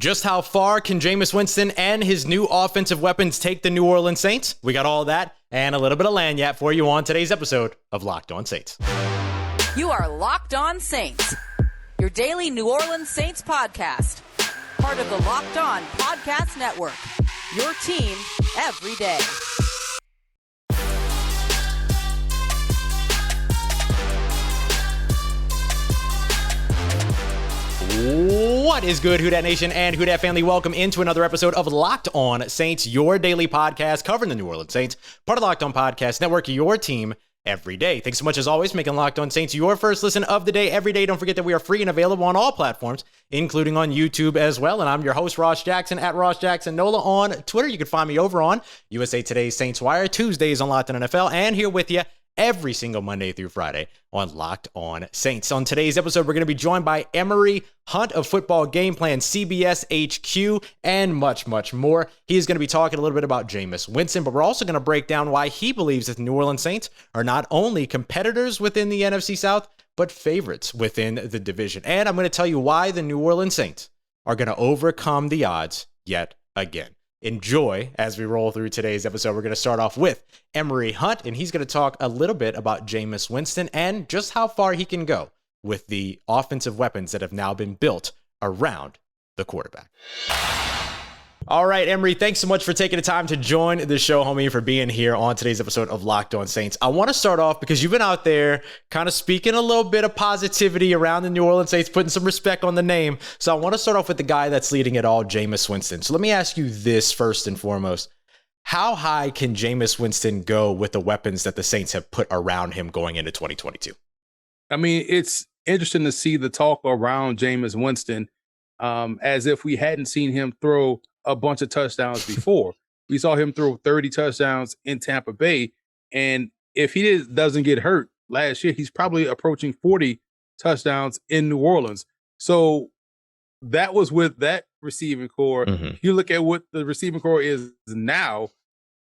Just how far can Jameis Winston and his new offensive weapons take the New Orleans Saints? We got all that and a little bit of lanyard for you on today's episode of Locked On Saints. You are Locked On Saints, your daily New Orleans Saints podcast. Part of the Locked On Podcast Network, your team every day. What is good, Who Dat Nation and Who Dat family? Welcome into another episode of Locked On Saints, your daily podcast covering the New Orleans Saints, part of the Locked On Podcast Network, your team every day. Thanks so much, as always, making Locked On Saints your first listen of the day every day. Don't forget that we are free and available on all platforms, including on YouTube as well. And I'm your host, Ross Jackson, at Ross Jackson Nola on Twitter. You can find me over on USA Today's Saints Wire, Tuesdays on Locked On NFL, and here with you every single Monday through Friday on Locked On Saints. On today's episode, we're going to be joined by Emory, Hunt of Football Game Plan, CBS HQ, and much, much more. He is going to be talking a little bit about Jameis Winston, but we're also going to break down why he believes that the New Orleans Saints are not only competitors within the NFC South, but favorites within the division. And I'm going to tell you why the New Orleans Saints are going to overcome the odds yet again. Enjoy as we roll through today's episode. We're going to start off with Emory Hunt, and he's going to talk a little bit about Jameis Winston and just how far he can go with the offensive weapons that have now been built around the quarterback. All right, Emory, thanks so much for taking the time to join the show, homie, for being here on today's episode of Locked On Saints. I want to start off because you've been out there kind of speaking a little bit of positivity around the New Orleans Saints, putting some respect on the name. So I want to start off with the guy that's leading it all, Jameis Winston. So let me ask you this first and foremost. How high can Jameis Winston go with the weapons that the Saints have put around him going into 2022? I mean, it's interesting to see the talk around Jameis Winston as if we hadn't seen him throw a bunch of touchdowns before. We saw him throw 30 touchdowns in Tampa Bay. And if he doesn't get hurt last year, he's probably approaching 40 touchdowns in New Orleans. So that was with that receiving core. If you look at what the receiving core is now,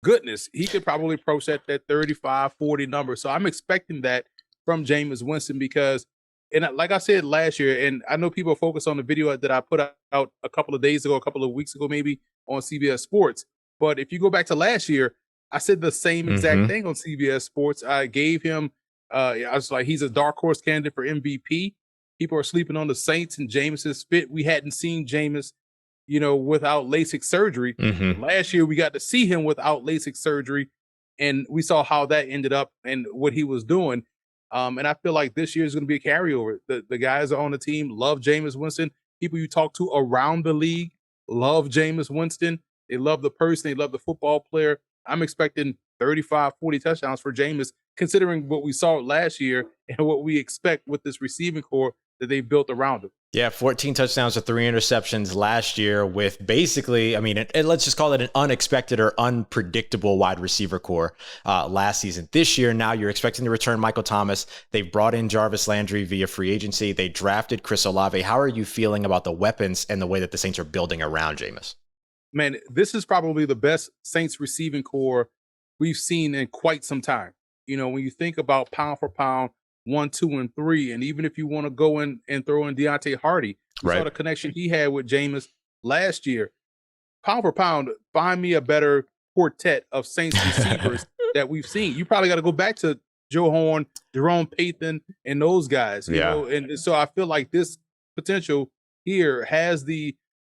goodness, he could probably approach that 35, 40 number. So I'm expecting that from Jameis Winston because, and like I said last year, and I know people focus on the video that I put out a couple of days ago, a couple of weeks ago, maybe on CBS Sports. But if you go back to last year, I said the same exact thing on CBS Sports. I gave him, I was like, he's a dark horse candidate for MVP. People are sleeping on the Saints and Jameis's fit. We hadn't seen Jameis, without LASIK surgery. Last year, we got to see him without LASIK surgery, and we saw how that ended up and what he was doing. And I feel like this year is going to be a carryover. The guys on the team love Jameis Winston. People you talk to around the league love Jameis Winston. They love the person. They love the football player. I'm expecting 35, 40 touchdowns for Jameis, considering what we saw last year and what we expect with this receiving core that they built around him. Yeah, 14 touchdowns to 3 interceptions last year with basically, let's just call it an unexpected or unpredictable wide receiver core last season. This year, now you're expecting to return Michael Thomas. They've brought in Jarvis Landry via free agency. They drafted Chris Olave. How are you feeling about the weapons and the way that the Saints are building around Jameis? Man, this is probably the best Saints receiving core we've seen in quite some time. When you think about pound for pound, 1, 2, and 3, and even if you want to go in and throw in Deontay Hardy, you saw the connection he had with Jameis last year. Pound for pound, find me a better quartet of Saints receivers that we've seen. You probably got to go back to Joe Horn, Jerome Payton, and those guys. You know? And so I feel like this potential here has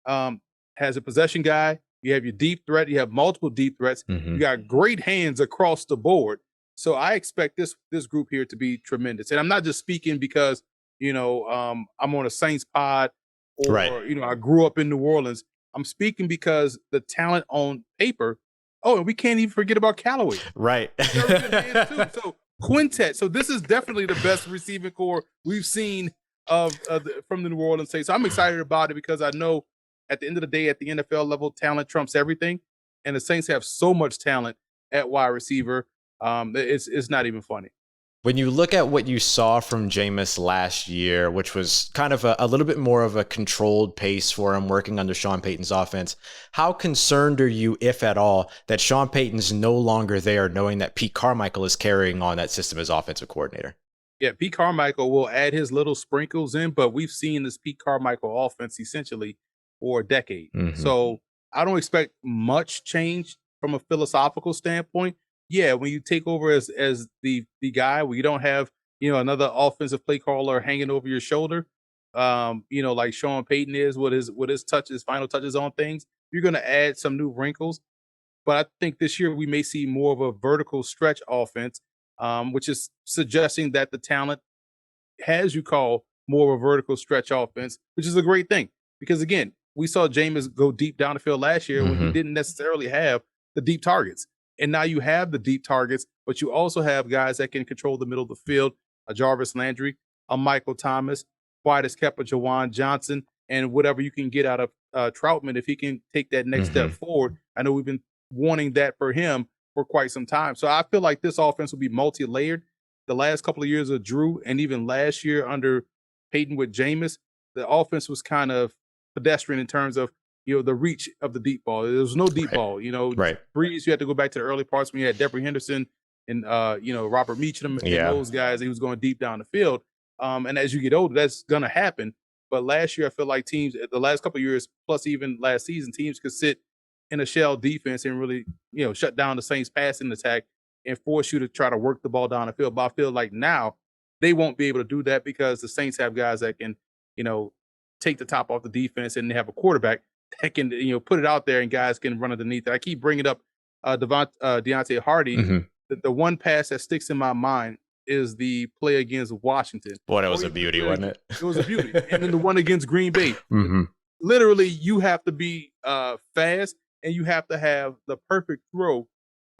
has a possession guy. You have your deep threat. You have multiple deep threats. You got great hands across the board. So I expect this group here to be tremendous. And I'm not just speaking because, I'm on a Saints pod or, I grew up in New Orleans. I'm speaking because the talent on paper. Oh, and we can't even forget about Callaway. Right. So quintet. So this is definitely the best receiving core we've seen from the New Orleans Saints. So I'm excited about it because I know at the end of the day, at the NFL level, talent trumps everything. And the Saints have so much talent at wide receiver. It's not even funny. When you look at what you saw from Jameis last year, which was kind of a little bit more of a controlled pace for him working under Sean Payton's offense, how concerned are you, if at all, that Sean Payton's no longer there, knowing that Pete Carmichael is carrying on that system as offensive coordinator? Yeah, Pete Carmichael will add his little sprinkles in, but we've seen this Pete Carmichael offense essentially for a decade. Mm-hmm. So I don't expect much change from a philosophical standpoint. Yeah, when you take over as the guy, where you don't have another offensive play caller hanging over your shoulder, like Sean Payton is with his final touches on things, you're going to add some new wrinkles. But I think this year we may see more of a vertical stretch offense, which is suggesting that the talent has you call more of a vertical stretch offense, which is a great thing. Because again, we saw Jameis go deep down the field last year when he didn't necessarily have the deep targets. And now you have the deep targets, but you also have guys that can control the middle of the field, a Jarvis Landry, a Michael Thomas, quiet as kept, a Jawan Johnson, and whatever you can get out of Troutman if he can take that next step forward. I know we've been wanting that for him for quite some time. So I feel like this offense will be multi-layered. The last couple of years of Drew and even last year under Payton with Jameis, the offense was kind of pedestrian in terms of the reach of the deep ball. There was no deep ball. Breeze, you had to go back to the early parts when you had Deborah Henderson and Robert Meacham and those guys. He was going deep down the field. And as you get older, that's gonna happen. But last year, I feel like teams, the last couple of years, plus even last season, teams could sit in a shell defense and really shut down the Saints' passing attack and force you to try to work the ball down the field. But I feel like now they won't be able to do that because the Saints have guys that can take the top off the defense, and they have a quarterback that can put it out there and guys can run underneath it. I keep bringing up Deontay Hardy. The one pass that sticks in my mind is the play against Washington. Boy, that was a beauty, wasn't it? It was a beauty. And then the one against Green Bay. Literally, you have to be fast and you have to have the perfect throw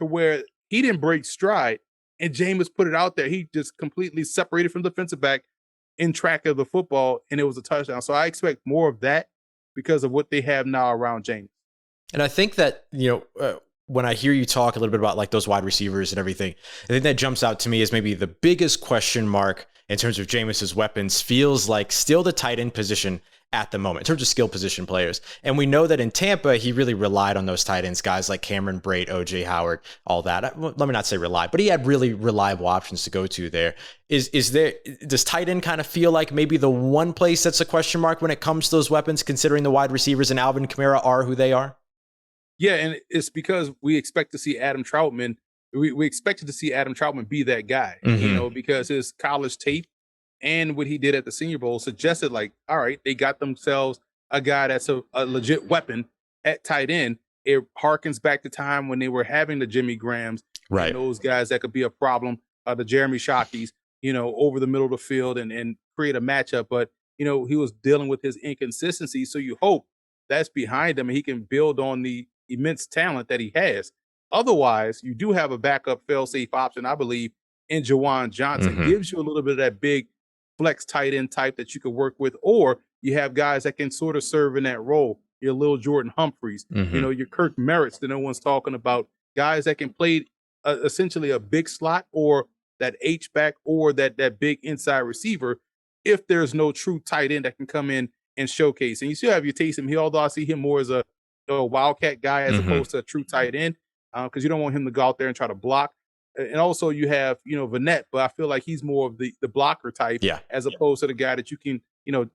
to where he didn't break stride and Jameis put it out there. He just completely separated from the defensive back in track of the football, and it was a touchdown. So I expect more of that because of what they have now around Jameis. And I think that, when I hear you talk a little bit about like those wide receivers and everything, I think that jumps out to me as maybe the biggest question mark in terms of Jameis's weapons feels like still the tight end position at the moment in terms of skill position players. And we know that in Tampa, he really relied on those tight ends, guys like Cameron Brate, OJ Howard, all that. Let me not say relied, but he had really reliable options to go to there. Does tight end kind of feel like maybe the one place that's a question mark when it comes to those weapons, considering the wide receivers and Alvin Kamara are who they are? Yeah, and it's because we expect to see Adam Troutman. We expected to see Adam Troutman be that guy, because his college tape and what he did at the Senior Bowl suggested like, all right, they got themselves a guy that's a legit weapon at tight end. It harkens back to time when they were having the Jimmy Grahams, right? And those guys that could be a problem, the Jeremy Shockeys, over the middle of the field and create a matchup. But, he was dealing with his inconsistency. So you hope that's behind him and he can build on the immense talent that he has. Otherwise, you do have a backup fail-safe option, I believe, in Jawan Johnson. Gives you a little bit of that big flex tight end type that you could work with, or you have guys that can sort of serve in that role. Your little Jordan Humphreys, your Kirk Merritts that no one's talking about, guys that can play essentially a big slot or that H-back or that big inside receiver if there's no true tight end that can come in and showcase. And you still have your Taysom Hill, although I see him more as a wildcat guy as opposed to a true tight end, because you don't want him to go out there and try to block. And also you have, Vanette, but I feel like he's more of the blocker type as opposed to the guy that you can,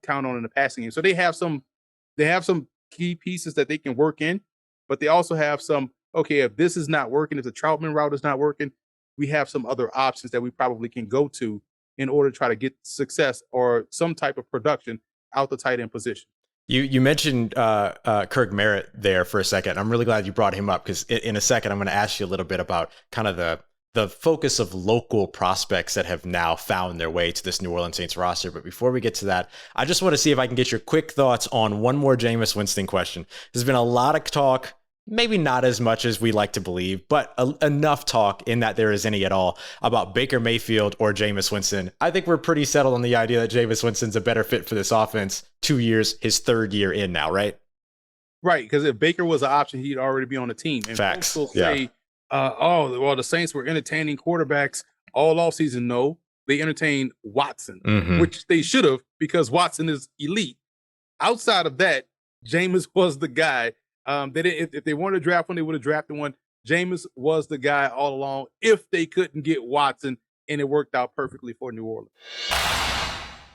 count on in the passing game. So they have some key pieces that they can work in, but they also have some, okay, if this is not working, if the Troutman route is not working, we have some other options that we probably can go to in order to try to get success or some type of production out the tight end position. You mentioned Kirk Merritt there for a second. I'm really glad you brought him up because in a second, I'm going to ask you a little bit about kind of the focus of local prospects that have now found their way to this New Orleans Saints roster. But before we get to that, I just want to see if I can get your quick thoughts on one more Jameis Winston question. There's been a lot of talk, maybe not as much as we like to believe, but enough talk in that there is any at all about Baker Mayfield or Jameis Winston. I think we're pretty settled on the idea that Jameis Winston's a better fit for this offense. 2 years, his third year in now, right? Right, because if Baker was an option, he'd already be on the team. And facts. Folks will say, the Saints were entertaining quarterbacks all offseason. No, they entertained Watson, which they should have because Watson is elite. Outside of that, Jameis was the guy. If they wanted to draft one, they would have drafted one. Jameis was the guy all along if they couldn't get Watson, and it worked out perfectly for New Orleans.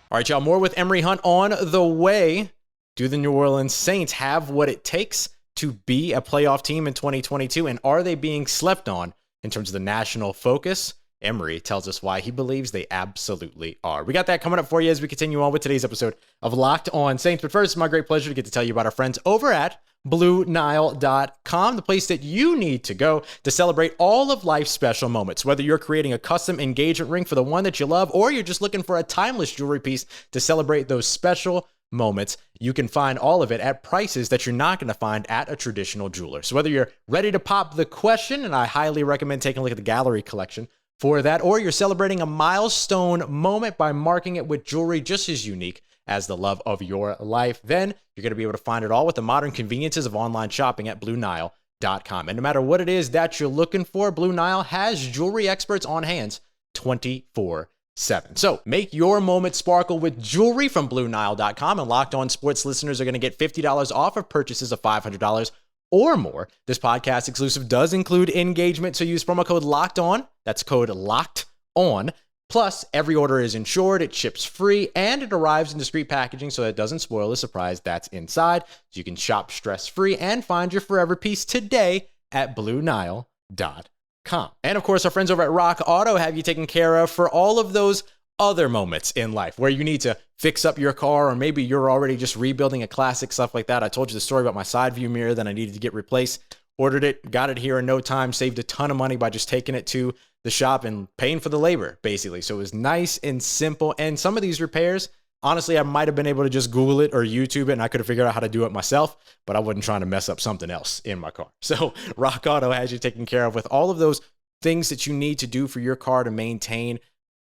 All right, y'all, more with Emory Hunt on the way. Do the New Orleans Saints have what it takes to be a playoff team in 2022? And are they being slept on in terms of the national focus? Emory tells us why he believes they absolutely are. We got that coming up for you as we continue on with today's episode of Locked On Saints. But first, it's my great pleasure to get to tell you about our friends over at BlueNile.com, the place that you need to go to celebrate all of life's special moments. Whether you're creating a custom engagement ring for the one that you love, or you're just looking for a timeless jewelry piece to celebrate those special moments, you can find all of it at prices that you're not going to find at a traditional jeweler. So whether you're ready to pop the question, and I highly recommend taking a look at the gallery collection for that, or you're celebrating a milestone moment by marking it with jewelry just as unique as the love of your life, then you're going to be able to find it all with the modern conveniences of online shopping at BlueNile.com. And no matter what it is that you're looking for, Blue Nile has jewelry experts on hand 24/7. So make your moment sparkle with jewelry from BlueNile.com, and Locked On Sports listeners are going to get $50 off of purchases of $500 or more. This podcast exclusive does include engagement, so use promo code Locked On. That's code Locked On. Plus, every order is insured, it ships free, and it arrives in discreet packaging so that it doesn't spoil the surprise that's inside. So you can shop stress-free and find your forever piece today at BlueNile.com. And of course, our friends over at Rock Auto have you taken care of for all of those other moments in life where you need to fix up your car, or maybe you're already just rebuilding a classic, stuff like that. I told you the story about my side view mirror that I needed to get replaced. Ordered it, got it here in no time, saved a ton of money by just taking it to the shop and paying for the labor, basically. So it was nice and simple. And some of these repairs, honestly, I might have been able to just Google it or YouTube it, and I could have figured out how to do it myself, but I wasn't trying to mess up something else in my car. So Rock Auto has you taken care of with all of those things that you need to do for your car to maintain,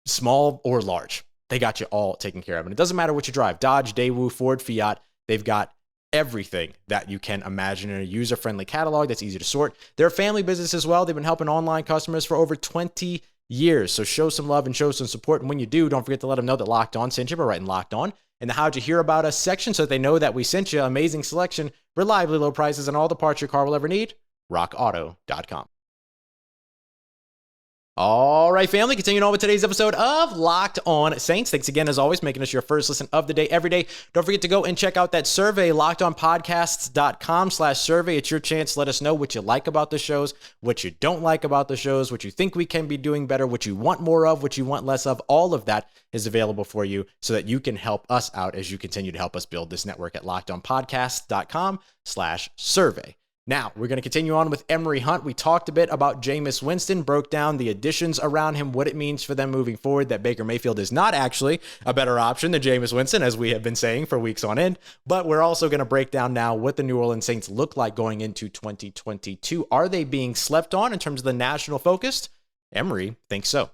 small or large. They got you all taken care of. And it doesn't matter what you drive, Dodge, Daewoo, Ford, Fiat, they've got everything that you can imagine in a user-friendly catalog that's easy to sort. They're a family business as well. They've been helping online customers for over 20 years. So show some love and show some support. And when you do, don't forget to let them know that Locked On sent you by writing Locked On in the How'd You Hear About Us section so that they know that we sent you. Amazing selection, reliably low prices, and all the parts your car will ever need. RockAuto.com. All right, family, continuing on with today's episode of Locked On Saints. Thanks again, as always, making us your first listen of the day every day. Don't forget to go and check out that survey, lockedonpodcasts.com/survey. It's your chance to let us know what you like about the shows, what you don't like about the shows, what you think we can be doing better, what you want more of, what you want less of. All of that is available for you so that you can help us out as you continue to help us build this network at lockedonpodcasts.com/survey. Now, we're going to continue on with Emory Hunt. We talked a bit about Jameis Winston, broke down the additions around him, what it means for them moving forward, that Baker Mayfield is not actually a better option than Jameis Winston, as we have been saying for weeks on end. But we're also going to break down now what the New Orleans Saints look like going into 2022. Are they being slept on in terms of the national focus? Emory thinks so.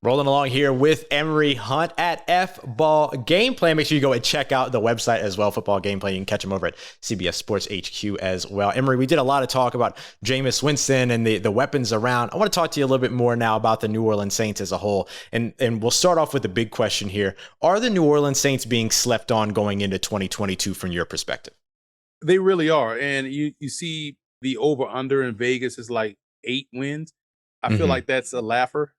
Rolling along here with Emory Hunt at F-Ball Gameplay. Make sure you go and check out the website as well, Football Gameplay. You can catch them over at CBS Sports HQ as well. Emory, we did a lot of talk about Jameis Winston and the weapons around. I want to talk to you a little bit more now about the New Orleans Saints as a whole. And we'll start off with the big question here. Are the New Orleans Saints being slept on going into 2022 from your perspective? They really are. And you see the over-under in Vegas is like 8 wins. I feel like that's a laugher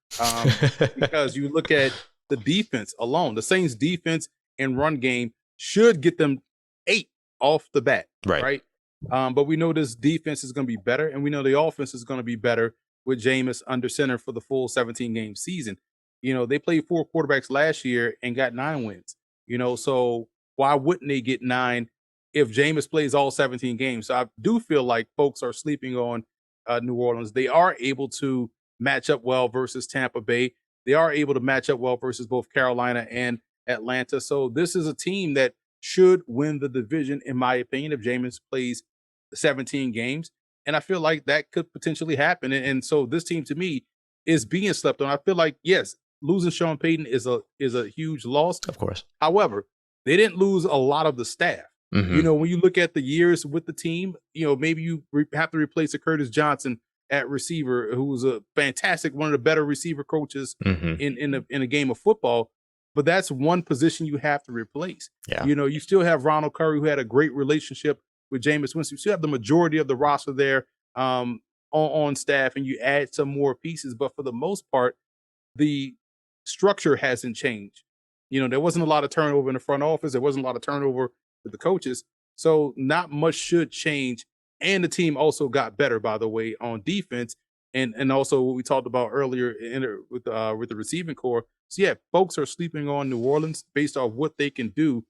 because you look at the defense alone. The Saints' defense and run game should get them 8 off the bat, right? But we know this defense is going to be better, and we know the offense is going to be better with Jameis under center for the full 17-game season. You know, they played 4 quarterbacks last year and got 9 wins. You know, so why wouldn't they get 9 if Jameis plays all 17 games? So I do feel like folks are sleeping on New Orleans. They are able to match up well versus Tampa Bay. They are able to match up well versus both Carolina and Atlanta. So this is a team that should win the division, in my opinion, if Jameis plays 17 games. And I feel like that could potentially happen. And so this team, to me, is being slept on. I feel like, yes, losing Sean Payton is a huge loss. Of course. However, they didn't lose a lot of the staff. You know, when you look at the years with the team, you know, maybe you have to replace a Curtis Johnson at receiver, who was a fantastic, one of the better receiver coaches in a game of football. But that's one position you have to replace. You know, you still have Ronald Curry, who had a great relationship with Jameis Winston. You still have the majority of the roster there on staff, and you add some more pieces. But for the most part, the structure hasn't changed. There wasn't a lot of turnover in the front office. There wasn't a lot of turnover with the coaches. So not much should change. And the team also got better, by the way, on defense. And also what we talked about earlier with the receiving core. So yeah, folks are sleeping on New Orleans based off what they can do,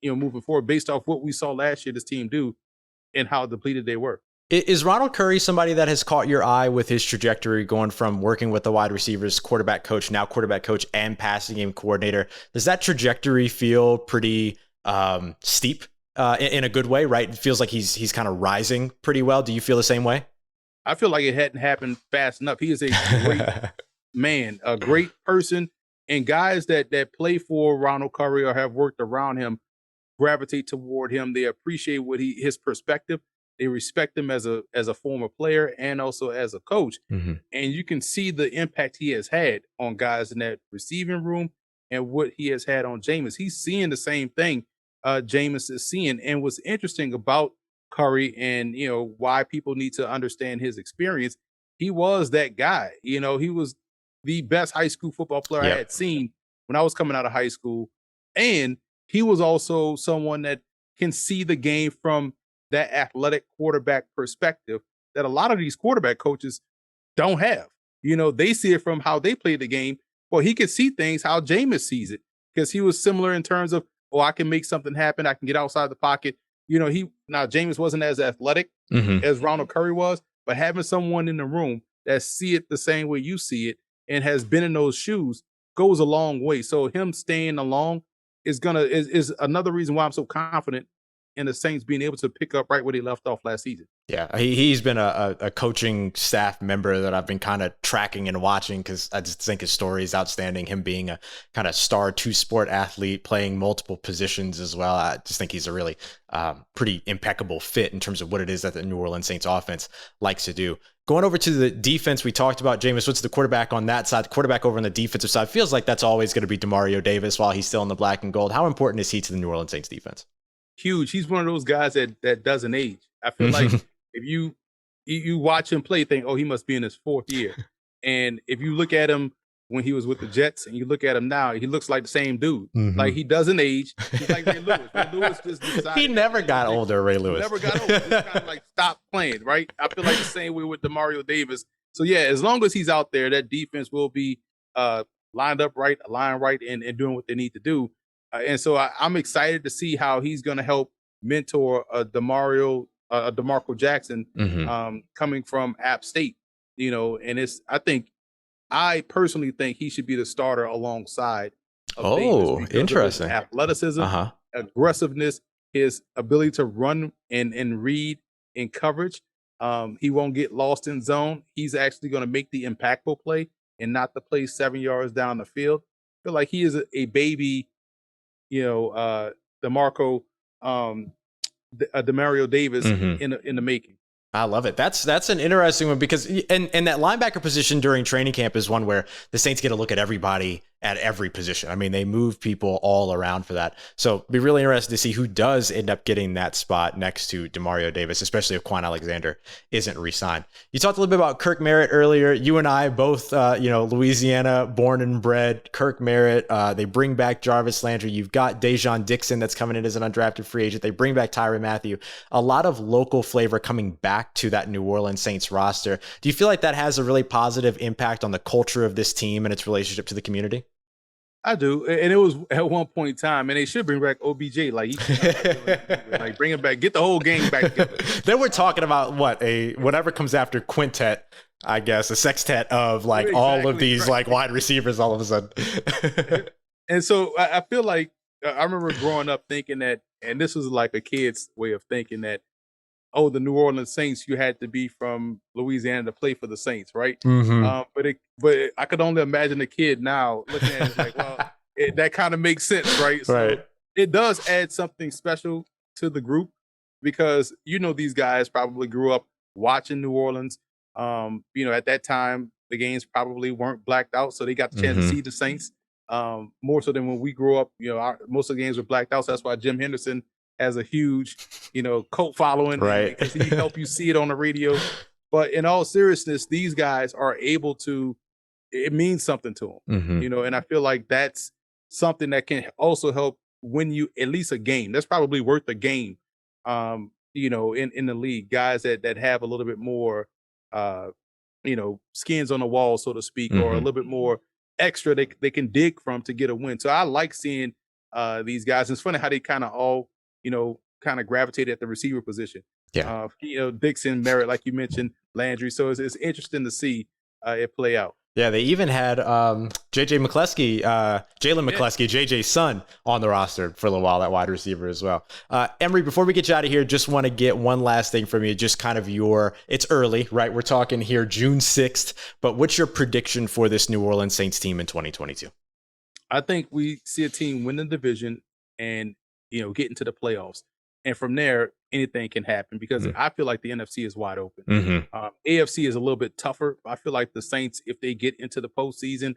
moving forward, based off what we saw last year this team do and how depleted they were. Is Ronald Curry somebody that has caught your eye with his trajectory going from working with the wide receivers, quarterback coach, now quarterback coach and passing game coordinator? Does that trajectory feel pretty steep in a good way, right? It feels like he's kind of rising pretty well. Do you feel the same way? I feel like it hadn't happened fast enough. He is a great man, a great person, and guys that play for Ronald Curry or have worked around him gravitate toward him. They appreciate his perspective. They respect him as a former player and also as a coach. Mm-hmm. And you can see the impact he has had on guys in that receiving room and what he has had on Jameis. He's seeing the same thing Jameis is seeing. And what's interesting about Curry and, why people need to understand his experience, he was that guy. He was the best high school football player I had seen when I was coming out of high school. And he was also someone that can see the game from that athletic quarterback perspective that a lot of these quarterback coaches don't have. They see it from how they play the game. Well, he could see things how Jameis sees it because he was similar in terms of, I can make something happen. I can get outside the pocket. Jameis wasn't as athletic as Ronald Curry was, but having someone in the room that see it the same way you see it and has been in those shoes goes a long way. So him staying along is another reason why I'm so confident in the Saints being able to pick up right where they left off last season. Yeah, he's been a coaching staff member that I've been kind of tracking and watching because I just think his story is outstanding. Him being a kind of star two-sport athlete, playing multiple positions as well. I just think he's a really pretty impeccable fit in terms of what it is that the New Orleans Saints offense likes to do. Going over to the defense, we talked about Jameis. What's the quarterback on that side? The quarterback over on the defensive side feels like that's always going to be Demario Davis while he's still in the black and gold. How important is he to the New Orleans Saints defense? Huge. He's one of those guys that doesn't age. I feel like if you watch him play, think, he must be in his fourth year. And if you look at him when he was with the Jets and you look at him now, he looks like the same dude. Mm-hmm. Like he doesn't age. He's like Ray Lewis. Ray Lewis just decided. He never got older, Ray Lewis. Never got older. Just kind of like stopped playing, right? I feel like the same way with Demario Davis. So yeah, as long as he's out there, that defense will be lined up right, aligned right, and doing what they need to do. And so I'm excited to see how he's going to help mentor DeMarco Jackson coming from App State, and I personally think he should be the starter alongside of Davis interesting. Athleticism, aggressiveness, his ability to run and read in coverage. He won't get lost in zone. He's actually going to make the impactful play and not the play 7 yards down the field. I feel like he is a baby, Demario Davis in the making. I love it. That's an interesting one because and that linebacker position during training camp is one where the Saints get to look at everybody at every position. I mean, they move people all around for that. So it'll be really interesting to see who does end up getting that spot next to Demario Davis, especially if Kwon Alexander isn't re-signed. You talked a little bit about Kirk Merritt earlier. You and I both, Louisiana born and bred. Kirk Merritt, they bring back Jarvis Landry. You've got Dejon Dixon that's coming in as an undrafted free agent. They bring back Tyrann Mathieu. A lot of local flavor coming back to that New Orleans Saints roster. Do you feel like that has a really positive impact on the culture of this team and its relationship to the community? I do, and it was at one point in time, and they should bring back OBJ, like bring him back, get the whole gang back together. Then we're talking about whatever comes after quintet, I guess, a sextet of all of these wide receivers all of a sudden. And so I feel like I remember growing up thinking that, and this was like a kid's way of thinking that, the New Orleans Saints, you had to be from Louisiana to play for the Saints, right? Mm-hmm. But I could only imagine a kid now looking at it like, well, that kind of makes sense, right? So it does add something special to the group because, these guys probably grew up watching New Orleans. At that time, the games probably weren't blacked out, so they got the chance to see the Saints more so than when we grew up. Most of the games were blacked out, so that's why Jim Henderson has a huge, cult following, right? Because he helped you see it on the radio. But in all seriousness, these guys are able to. It means something to them, and I feel like that's something that can also help win you at least a game. That's probably worth a game, in the league. Guys that have a little bit more, skins on the wall, so to speak, or a little bit more extra they can dig from to get a win. So I like seeing these guys. It's funny how they kind of all, kind of gravitate at the receiver position. Yeah. Dixon, Merritt, like you mentioned, Landry. So it's interesting to see it play out. Yeah, they even had Jalen McCleskey, JJ's son, on the roster for a little while, that wide receiver as well. Emory, before we get you out of here, just want to get one last thing from you, just kind of it's early, right? We're talking here June 6th, but what's your prediction for this New Orleans Saints team in 2022? I think we see a team win the division and, get into the playoffs. And from there, anything can happen because I feel like the NFC is wide open. AFC is a little bit tougher. I feel like the Saints, if they get into the postseason,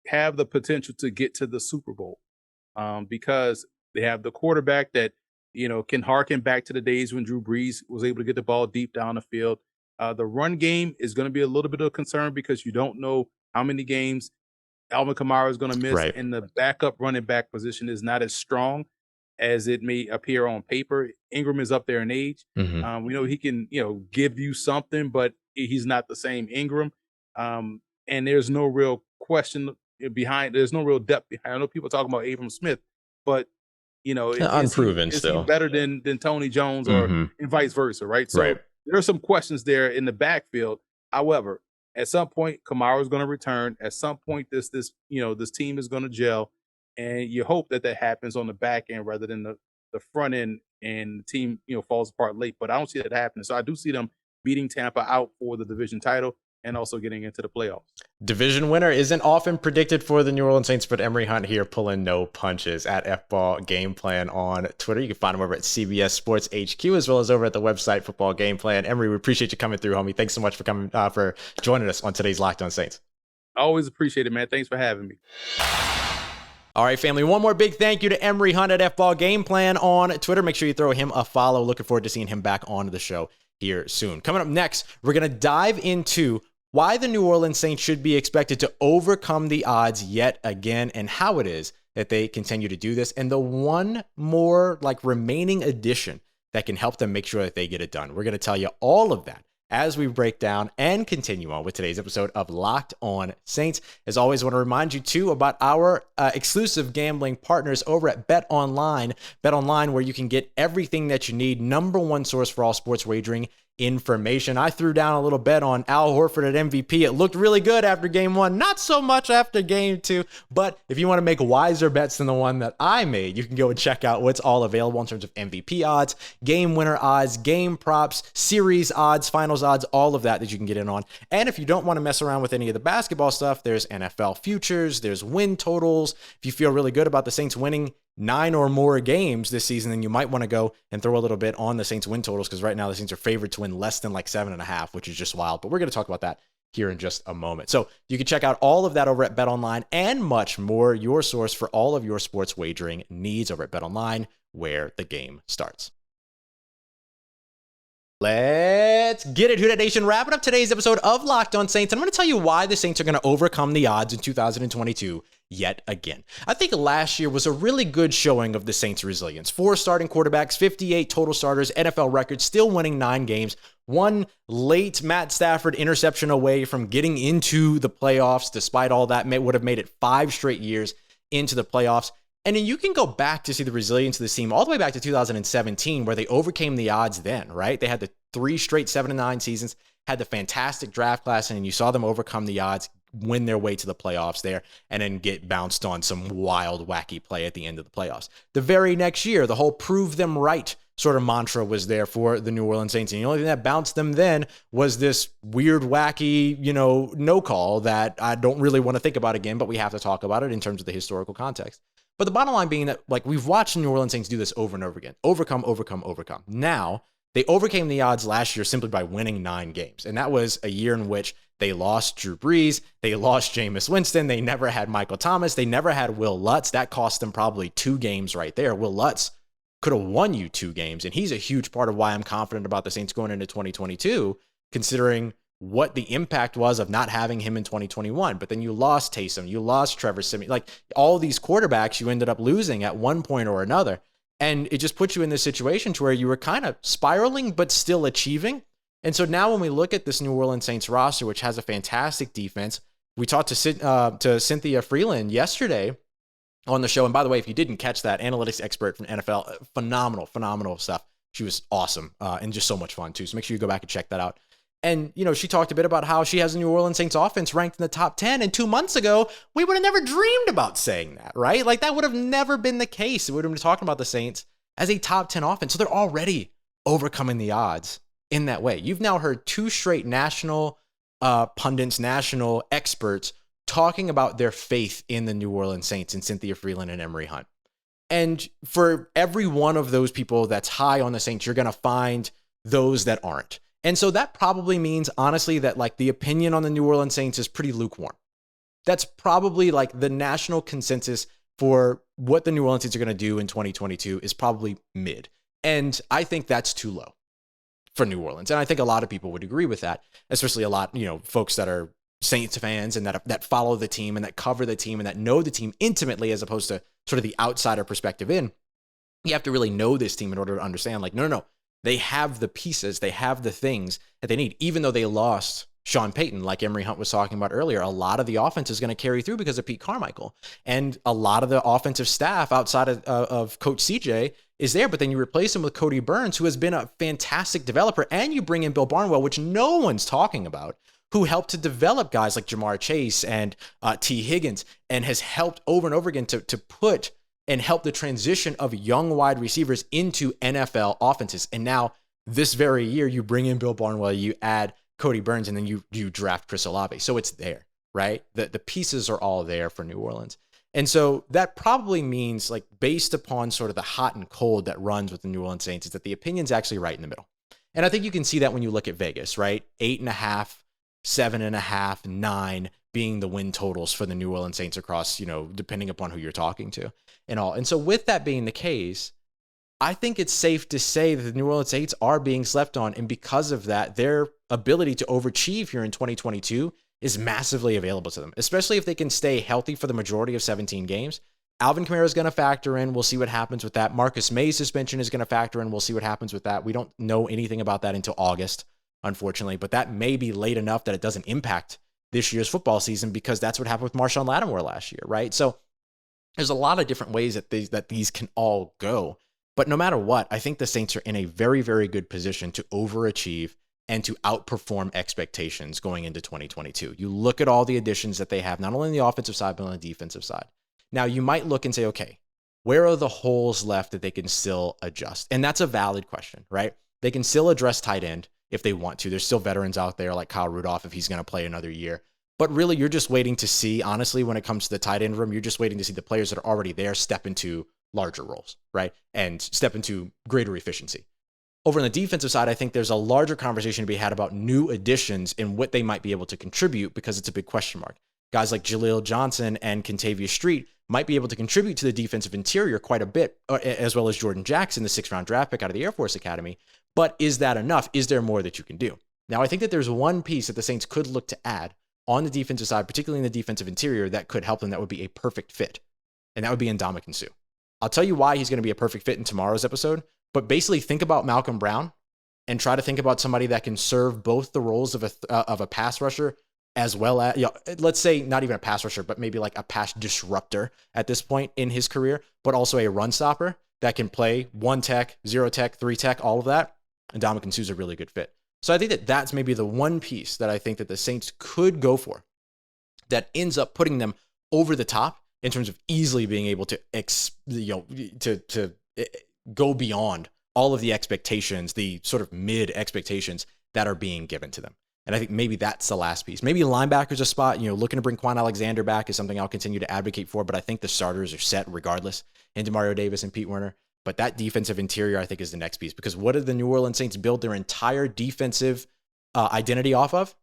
have the potential to get to the Super Bowl because they have the quarterback that, can harken back to the days when Drew Brees was able to get the ball deep down the field. The run game is going to be a little bit of a concern because you don't know how many games Alvin Kamara is going to miss, and the backup running back position is not as strong as it may appear on paper. Ingram is up there in age. We know he can, give you something, but he's not the same Ingram. And there's no real question behind. There's no real depth behind. I know people talking about Abram Smith, but unproven is still. He better than Tony Jones or and vice versa, right? So there are some questions there in the backfield. However, at some point, Kamara is going to return. At some point, this team is going to gel. And you hope that happens on the back end rather than the front end, and the team, falls apart late. But I don't see that happening. So I do see them beating Tampa out for the division title and also getting into the playoffs. Division winner isn't often predicted for the New Orleans Saints, but Emory Hunt here pulling no punches at F-Ball Game Plan on Twitter. You can find him over at CBS Sports HQ as well as over at the website Football Game Plan. Emory, we appreciate you coming through, homie. Thanks so much for coming for joining us on today's Locked On Saints. I always appreciate it, man. Thanks for having me. All right, family, one more big thank you to Emory Hunt at F-Ball Game Plan on Twitter. Make sure you throw him a follow. Looking forward to seeing him back on the show here soon. Coming up next, we're going to dive into why the New Orleans Saints should be expected to overcome the odds yet again and how it is that they continue to do this, and the one more remaining addition that can help them make sure that they get it done. We're going to tell you all of that as we break down and continue on with today's episode of Locked On Saints. As always, I want to remind you, too, about our exclusive gambling partners over at Bet Online. Bet Online, where you can get everything that you need. Number one source for all sports wagering information. I threw down a little bet on Al Horford at MVP. It looked really good after game one, not so much after game two. But if you want to make wiser bets than the one that I made, you can go and check out what's all available in terms of MVP odds, game winner odds, game props, series odds, finals odds, all of that you can get in on. And if you don't want to mess around with any of the basketball stuff, there's NFL futures, there's win totals. If you feel really good about the Saints winning 9 or more games this season, then you might want to go and throw a little bit on the Saints win totals, because right now the Saints are favored to win less than 7.5, which is just wild. But we're going to talk about that here in just a moment. So you can check out all of that over at BetOnline and much more, your source for all of your sports wagering needs over at BetOnline, where the game starts. Let's get it, Who Dat Nation. Wrapping up today's episode of Locked On Saints. I'm going to tell you why the Saints are going to overcome the odds in 2022 yet again. I think last year was a really good showing of the Saints' resilience. 4 starting quarterbacks, 58 total starters, NFL record, still winning 9 games. One late Matt Stafford interception away from getting into the playoffs. Despite all that, would have made it 5 straight years into the playoffs. And then you can go back to see the resilience of this team all the way back to 2017, where they overcame the odds then, right? They had the 3 straight 7-9 seasons, had the fantastic draft class, and you saw them overcome the odds, win their way to the playoffs there, and then get bounced on some wild, wacky play at the end of the playoffs. The very next year, the whole prove them right sort of mantra was there for the New Orleans Saints. And the only thing that bounced them then was this weird, wacky, no call that I don't really want to think about again, but we have to talk about it in terms of the historical context. But the bottom line being that, we've watched the New Orleans Saints do this over and over again. Overcome. Now, they overcame the odds last year simply by winning 9 games. And that was a year in which they lost Drew Brees, they lost Jameis Winston, they never had Michael Thomas, they never had Will Lutz. That cost them probably 2 games right there. Will Lutz could have won you 2 games, and he's a huge part of why I'm confident about the Saints going into 2022, considering what the impact was of not having him in 2021. But then you lost Taysom, you lost Trevor Siemian, like all these quarterbacks you ended up losing at one point or another. And it just puts you in this situation to where you were kind of spiraling, but still achieving. And so now when we look at this New Orleans Saints roster, which has a fantastic defense, we talked to Cynthia Freeland yesterday on the show. And by the way, if you didn't catch that, analytics expert from NFL, phenomenal stuff. She was awesome and just so much fun too. So make sure you go back and check that out. And, she talked a bit about how she has the New Orleans Saints offense ranked in the top 10. And 2 months ago, we would have never dreamed about saying that, right? Like that would have never been the case. We would have been talking about the Saints as a top 10 offense. So they're already overcoming the odds in that way. You've now heard 2 straight national pundits, national experts talking about their faith in the New Orleans Saints in Cynthia Freeland and Emory Hunt. And for every one of those people that's high on the Saints, you're going to find those that aren't. And so that probably means, honestly, that like the opinion on the New Orleans Saints is pretty lukewarm. That's probably like the national consensus for what the New Orleans Saints are going to do in 2022 is probably mid. And I think that's too low for New Orleans. And I think a lot of people would agree with that, especially a lot, folks that are Saints fans and that follow the team and that cover the team and that know the team intimately as opposed to sort of the outsider perspective in. You have to really know this team in order to understand, like, no. They have the pieces, they have the things that they need, even though they lost Sean Payton, like Emory Hunt was talking about earlier. A lot of the offense is going to carry through because of Pete Carmichael. And a lot of the offensive staff outside of Coach CJ is there, but then you replace him with Cody Burns, who has been a fantastic developer, and you bring in Bill Barnwell, which no one's talking about, who helped to develop guys like Jamar Chase and T. Higgins, and has helped over and over again to put and help the transition of young wide receivers into NFL offenses. And now this very year, you bring in Bill Barnwell, you add Cody Burns, and then you draft Chris Olave. So it's there, right? The pieces are all there for New Orleans. And so that probably means, like, based upon sort of the hot and cold that runs with the New Orleans Saints, is that the opinion's actually right in the middle. And I think you can see that when you look at Vegas, right? 8.5, 7.5, 9 being the win totals for the New Orleans Saints across, depending upon who you're talking to and all. And so with that being the case, I think it's safe to say that the New Orleans Saints are being slept on. And because of that, their ability to overachieve here in 2022 is massively available to them, especially if they can stay healthy for the majority of 17 games. Alvin Kamara is going to factor in. We'll see what happens with that. Marcus May's suspension is going to factor in. We'll see what happens with that. We don't know anything about that until August, unfortunately, but that may be late enough that it doesn't impact this year's football season, because that's what happened with Marshawn Lattimore last year, right? So there's a lot of different ways that these can all go. But no matter what, I think the Saints are in a very, very good position to overachieve and to outperform expectations going into 2022. You look at all the additions that they have, not only on the offensive side, but on the defensive side. Now, you might look and say, okay, where are the holes left that they can still adjust? And that's a valid question, right? They can still address tight end if they want to. There's still veterans out there like Kyle Rudolph if he's going to play another year. But really, you're just waiting to see, honestly, when it comes to the tight end room, you're just waiting to see the players that are already there step into larger roles, right? And step into greater efficiency. Over on the defensive side, I think there's a larger conversation to be had about new additions and what they might be able to contribute, because it's a big question mark. Guys like Jaleel Johnson and Kentavious Street might be able to contribute to the defensive interior quite a bit, as well as Jordan Jackson, the 6th-round draft pick out of the Air Force Academy. But is that enough? Is there more that you can do? Now, I think that there's one piece that the Saints could look to add on the defensive side, particularly in the defensive interior, that could help them. That would be a perfect fit. And that would be Ndamukong Suh. I'll tell you why he's going to be a perfect fit in tomorrow's episode. But basically, think about Malcolm Brown and try to think about somebody that can serve both the roles of a pass rusher, as well as, let's say not even a pass rusher, but maybe like a pass disruptor at this point in his career, but also a run stopper that can play 1 tech, 0 tech, 3 tech, all of that. And Ndamukong Suh is a really good fit. So I think that that's maybe the one piece that I think that the Saints could go for that ends up putting them over the top in terms of easily being able to go beyond all of the expectations, the sort of mid expectations that are being given to them. And I think maybe that's the last piece. Maybe linebacker's a spot, looking to bring Kwon Alexander back is something I'll continue to advocate for, but I think the starters are set regardless in Demario Davis and Pete Werner. But that defensive interior, I think, is the next piece, because what did the New Orleans Saints build their entire defensive identity off of?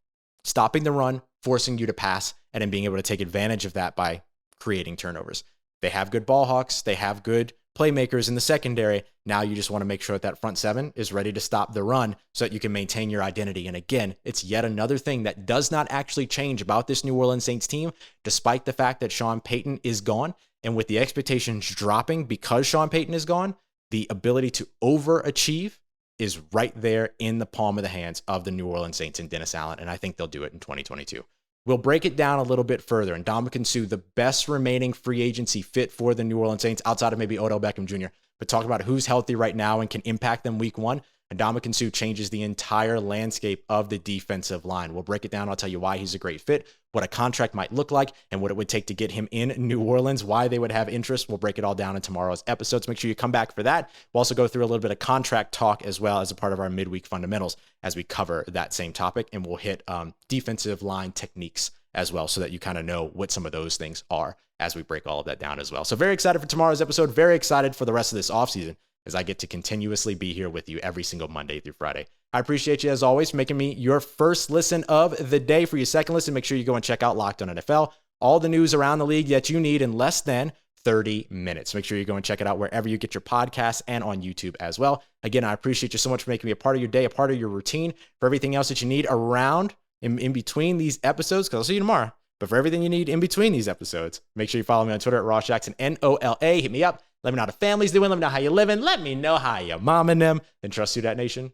Stopping the run, forcing you to pass, and then being able to take advantage of that by creating turnovers. They have good ball hawks. They have good playmakers in the secondary. Now you just want to make sure that front seven is ready to stop the run so that you can maintain your identity. And again, it's yet another thing that does not actually change about this New Orleans Saints team, despite the fact that Sean Payton is gone. And with the expectations dropping because Sean Payton is gone, the ability to overachieve is right there in the palm of the hands of the New Orleans Saints and Dennis Allen. And I think they'll do it in 2022. We'll break it down a little bit further. And Ndamukong Suh, the best remaining free agency fit for the New Orleans Saints outside of maybe Odell Beckham Jr. But talk about who's healthy right now and can impact them week one. Ndamukong Suh changes the entire landscape of the defensive line. We'll break it down. I'll tell you why he's a great fit, what a contract might look like, and what it would take to get him in New Orleans, why they would have interest. We'll break it all down in tomorrow's episodes. Make sure you come back for that. We'll also go through a little bit of contract talk as well as a part of our midweek fundamentals as we cover that same topic, and we'll hit defensive line techniques as well so that you kind of know what some of those things are as we break all of that down as well. So very excited for tomorrow's episode. Very excited for the rest of this offseason as I get to continuously be here with you every single Monday through Friday. I appreciate you, as always, for making me your first listen of the day. For your second listen, make sure you go and check out Locked on NFL. All the news around the league that you need in less than 30 minutes. Make sure you go and check it out wherever you get your podcasts and on YouTube as well. Again, I appreciate you so much for making me a part of your day, a part of your routine. For everything else that you need around in between these episodes, because I'll see you tomorrow. But for everything you need in between these episodes, make sure you follow me on Twitter at Ross Jackson, NOLA. Hit me up. Let me know how the family's doing. Let me know how you're living. Let me know how your mom and them. And trust you, that nation.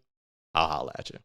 I'll holla at you.